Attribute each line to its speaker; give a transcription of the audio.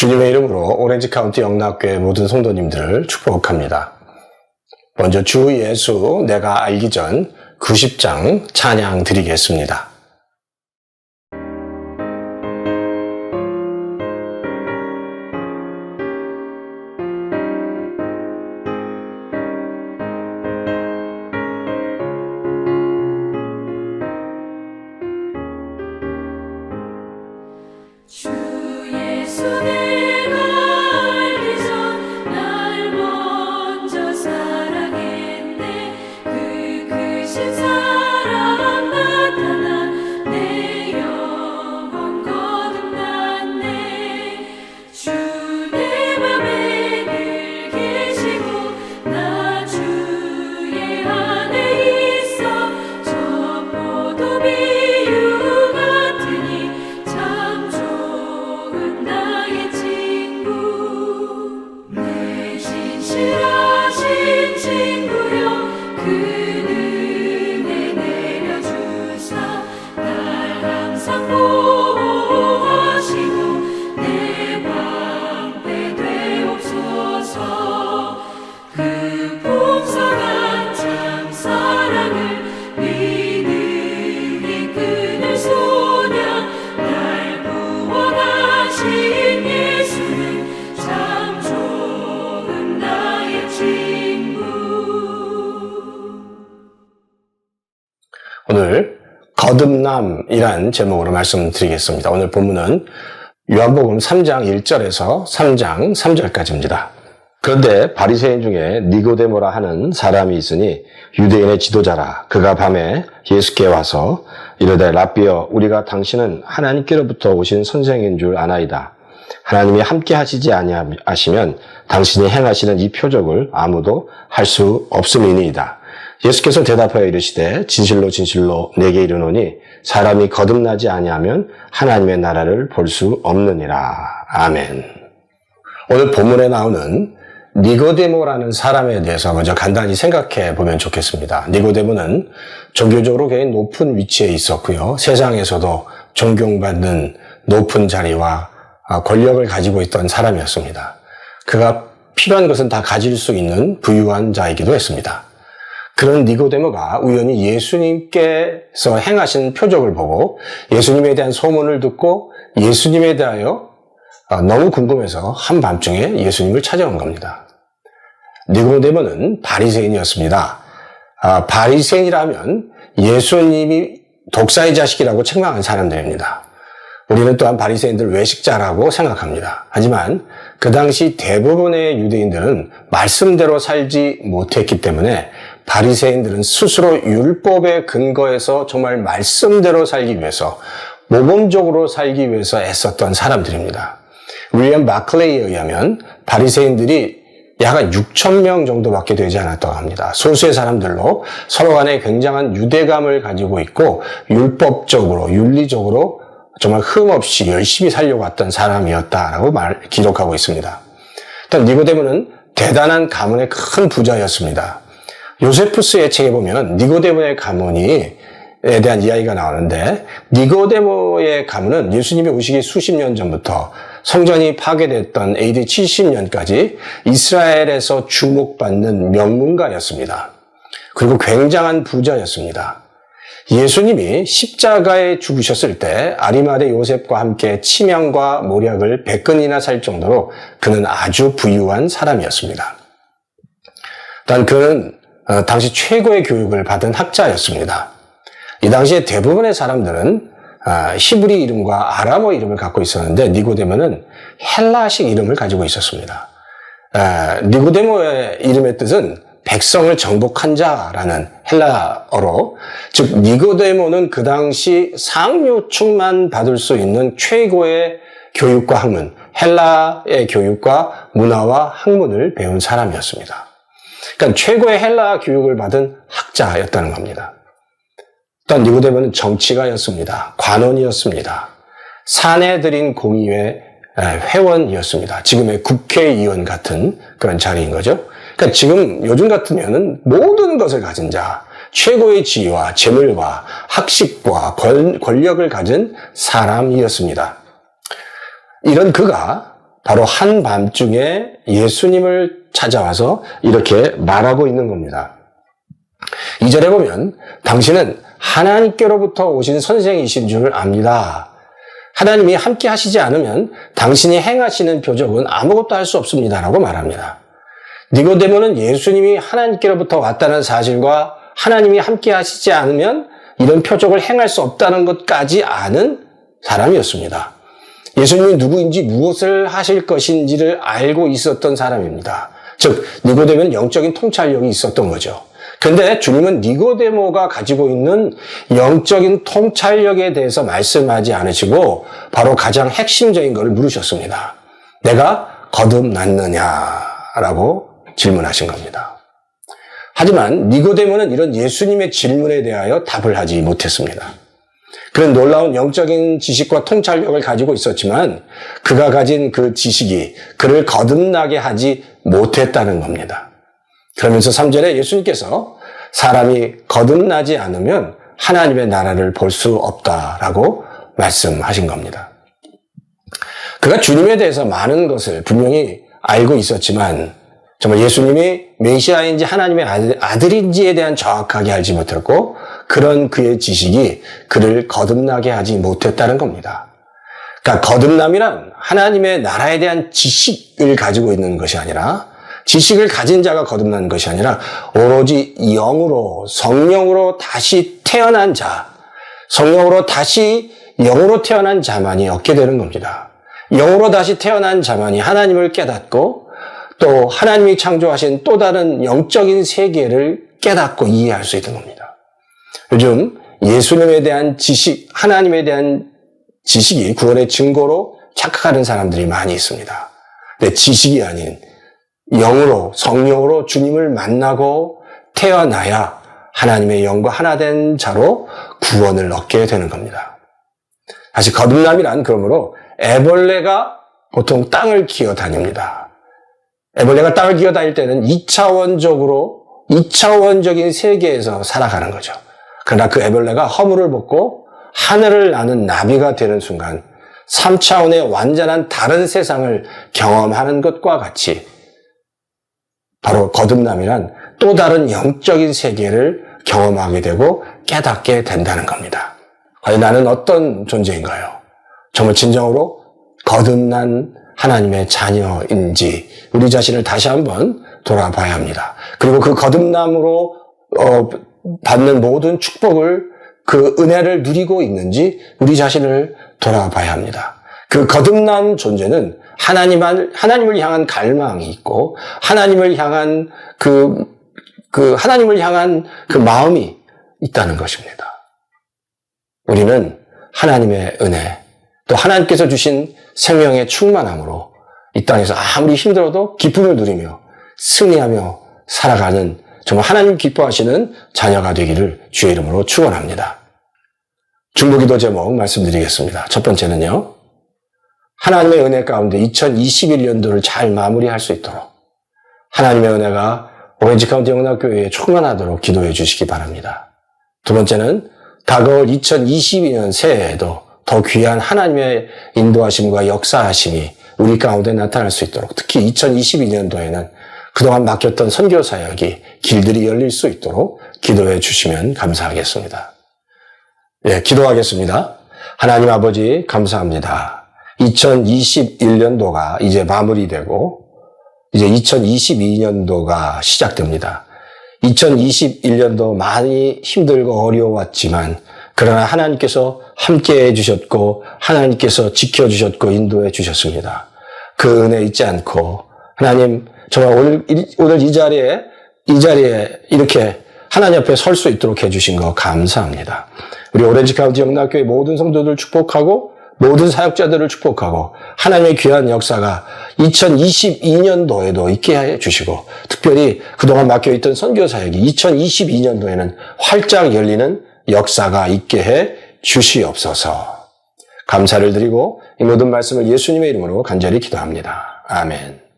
Speaker 1: 주님의 이름으로 오렌지 카운티 영락교회 모든 성도님들을 축복합니다. 먼저 주 예수 내가 알기 전 90장 찬양 드리겠습니다. 오늘 거듭남이란 제목으로 말씀드리겠습니다. 오늘 본문은 요한복음 3장 1절에서 3장 3절까지입니다. 그런데 바리새인 중에 니고데모라 하는 사람이 있으니 유대인의 지도자라. 그가 밤에 예수께 와서 이르되 랍비여, 우리가 당신은 하나님께로부터 오신 선생인 줄 아나이다. 하나님이 함께 하시지 아니하시면 당신이 행하시는 이 표적을 아무도 할 수 없음이니이다. 예수께서 대답하여 이르시되 진실로 진실로 내게 이르노니 사람이 거듭나지 아니하면 하나님의 나라를 볼 수 없느니라. 아멘. 오늘 본문에 나오는 니고데모라는 사람에 대해서 먼저 간단히 생각해 보면 좋겠습니다. 니고데모는 종교적으로 굉장히 높은 위치에 있었고요. 세상에서도 존경받는 높은 자리와 권력을 가지고 있던 사람이었습니다. 그가 필요한 것은 다 가질 수 있는 부유한 자이기도 했습니다. 그런 니고데모가 우연히 예수님께서 행하신 표적을 보고 예수님에 대한 소문을 듣고 예수님에 대하여 너무 궁금해서 한밤중에 예수님을 찾아온 겁니다. 니고데모는 바리새인이었습니다. 바리새인이라면 예수님이 독사의 자식이라고 책망한 사람들입니다. 우리는 또한 바리새인들 외식자라고 생각합니다. 하지만 그 당시 대부분의 유대인들은 말씀대로 살지 못했기 때문에 바리새인들은 스스로 율법에 근거해서 정말 말씀대로 살기 위해서, 모범적으로 살기 위해서 애썼던 사람들입니다. 윌리엄 마클레이에 의하면 바리새인들이 약 6,000명 정도밖에 되지 않았다고 합니다. 소수의 사람들로 서로 간에 굉장한 유대감을 가지고 있고 율법적으로, 윤리적으로 정말 흠없이 열심히 살려고 했던 사람이었다라고 기록하고 있습니다. 일단 니고데모는 대단한 가문의 큰 부자였습니다. 요세푸스의 책에 보면 니고데모의 가문에 대한 이야기가 나오는데, 니고데모의 가문은 예수님이 오시기 수십 년 전부터 성전이 파괴됐던 AD 70년까지 이스라엘에서 주목받는 명문가였습니다. 그리고 굉장한 부자였습니다. 예수님이 십자가에 죽으셨을 때 아리마대 요셉과 함께 침향과 모략을 100건이나 살 정도로 그는 아주 부유한 사람이었습니다. 또한 그는 당시 최고의 교육을 받은 학자였습니다. 이 당시에 대부분의 사람들은 히브리 이름과 아람어 이름을 갖고 있었는데 니고데모는 헬라식 이름을 가지고 있었습니다. 니고데모의 이름의 뜻은 백성을 정복한 자라는 헬라어로, 즉 니고데모는 그 당시 상류층만 받을 수 있는 최고의 교육과 학문, 헬라의 교육과 문화와 학문을 배운 사람이었습니다. 그러니까 최고의 헬라 교육을 받은 학자였다는 겁니다. 또한 니고데모는 정치가였습니다. 관원이었습니다. 사내들인 공의회 회원이었습니다. 지금의 국회의원 같은 그런 자리인 거죠. 그러니까 지금 요즘 같으면은 모든 것을 가진 자, 최고의 지위와 재물과 학식과 권력을 가진 사람이었습니다. 이런 그가 바로 한밤중에 예수님을 찾아와서 이렇게 말하고 있는 겁니다. 2절에 보면 당신은 하나님께로부터 오신 선생이신 줄 압니다. 하나님이 함께 하시지 않으면 당신이 행하시는 표적은 아무것도 할 수 없습니다. 라고 말합니다. 니고데모는 예수님이 하나님께로부터 왔다는 사실과 하나님이 함께 하시지 않으면 이런 표적을 행할 수 없다는 것까지 아는 사람이었습니다. 예수님이 누구인지 무엇을 하실 것인지를 알고 있었던 사람입니다. 즉 니고데모는 영적인 통찰력이 있었던 거죠. 그런데 주님은 니고데모가 가지고 있는 영적인 통찰력에 대해서 말씀하지 않으시고 바로 가장 핵심적인 것을 물으셨습니다. 내가 거듭났느냐라고 질문하신 겁니다. 하지만 니고데모는 이런 예수님의 질문에 대하여 답을 하지 못했습니다. 그런 놀라운 영적인 지식과 통찰력을 가지고 있었지만 그가 가진 그 지식이 그를 거듭나게 하지 못했다는 겁니다. 그러면서 3절에 예수님께서 사람이 거듭나지 않으면 하나님의 나라를 볼 수 없다라고 말씀하신 겁니다. 그가 주님에 대해서 많은 것을 분명히 알고 있었지만 정말 예수님이 메시아인지 하나님의 아들인지에 대한 정확하게 알지 못했고 그런 그의 지식이 그를 거듭나게 하지 못했다는 겁니다. 그러니까 거듭남이란 하나님의 나라에 대한 지식을 가지고 있는 것이 아니라 지식을 가진 자가 거듭난 것이 아니라 오로지 영으로 성령으로 다시 태어난 자, 성령으로 다시 영으로 태어난 자만이 얻게 되는 겁니다. 영으로 다시 태어난 자만이 하나님을 깨닫고 또 하나님이 창조하신 또 다른 영적인 세계를 깨닫고 이해할 수 있는 겁니다. 요즘 예수님에 대한 지식, 하나님에 대한 지식이 구원의 증거로 착각하는 사람들이 많이 있습니다. 근데 지식이 아닌 영으로, 성령으로 주님을 만나고 태어나야 하나님의 영과 하나 된 자로 구원을 얻게 되는 겁니다. 다시 거듭남이란 그러므로 애벌레가 보통 땅을 기어 다닙니다. 애벌레가 땅을 기어 다닐 때는 2차원적인 세계에서 살아가는 거죠. 그러나 그 애벌레가 허물을 벗고 하늘을 나는 나비가 되는 순간 3차원의 완전한 다른 세상을 경험하는 것과 같이 바로 거듭남이란 또 다른 영적인 세계를 경험하게 되고 깨닫게 된다는 겁니다. 과연 나는 어떤 존재인가요? 정말 진정으로 거듭난 하나님의 자녀인지 우리 자신을 다시 한번 돌아봐야 합니다. 그리고 그 거듭남으로 받는 모든 축복을 그 은혜를 누리고 있는지 우리 자신을 돌아봐야 합니다. 그 거듭난 존재는 하나님을 향한 갈망이 있고 하나님을 향한 하나님을 향한 그 마음이 있다는 것입니다. 우리는 하나님의 은혜 또 하나님께서 주신 생명의 충만함으로 이 땅에서 아무리 힘들어도 기쁨을 누리며 승리하며 살아가는 정말 하나님 기뻐하시는 자녀가 되기를 주의 이름으로 축원합니다. 중보기도 제목 말씀드리겠습니다. 첫 번째는요. 하나님의 은혜 가운데 2021년도를 잘 마무리할 수 있도록 하나님의 은혜가 오렌지 카운티 영락교회에 충만하도록 기도해 주시기 바랍니다. 두 번째는 다가올 2022년 새해에도 더 귀한 하나님의 인도하심과 역사하심이 우리 가운데 나타날 수 있도록 특히 2022년도에는 그동안 맡겼던 선교 사역이 길들이 열릴 수 있도록 기도해 주시면 감사하겠습니다. 예, 기도하겠습니다. 하나님 아버지 감사합니다. 2021년도가 이제 마무리되고 이제 2022년도가 시작됩니다. 2021년도 많이 힘들고 어려웠지만 그러나 하나님께서 함께해 주셨고 하나님께서 지켜주셨고 인도해 주셨습니다. 그 은혜 잊지 않고 하나님 정말 오늘 이 자리에 이렇게 하나님 앞에 설 수 있도록 해주신 거 감사합니다. 우리 오렌지 카운티 영락교회 모든 성도들 축복하고 모든 사역자들을 축복하고 하나님의 귀한 역사가 2022년도에도 있게 해주시고 특별히 그동안 맡겨있던 선교 사역이 2022년도에는 활짝 열리는 역사가 있게 해 주시옵소서. 감사를 드리고 이 모든 말씀을 예수님의 이름으로 간절히 기도합니다. 아멘.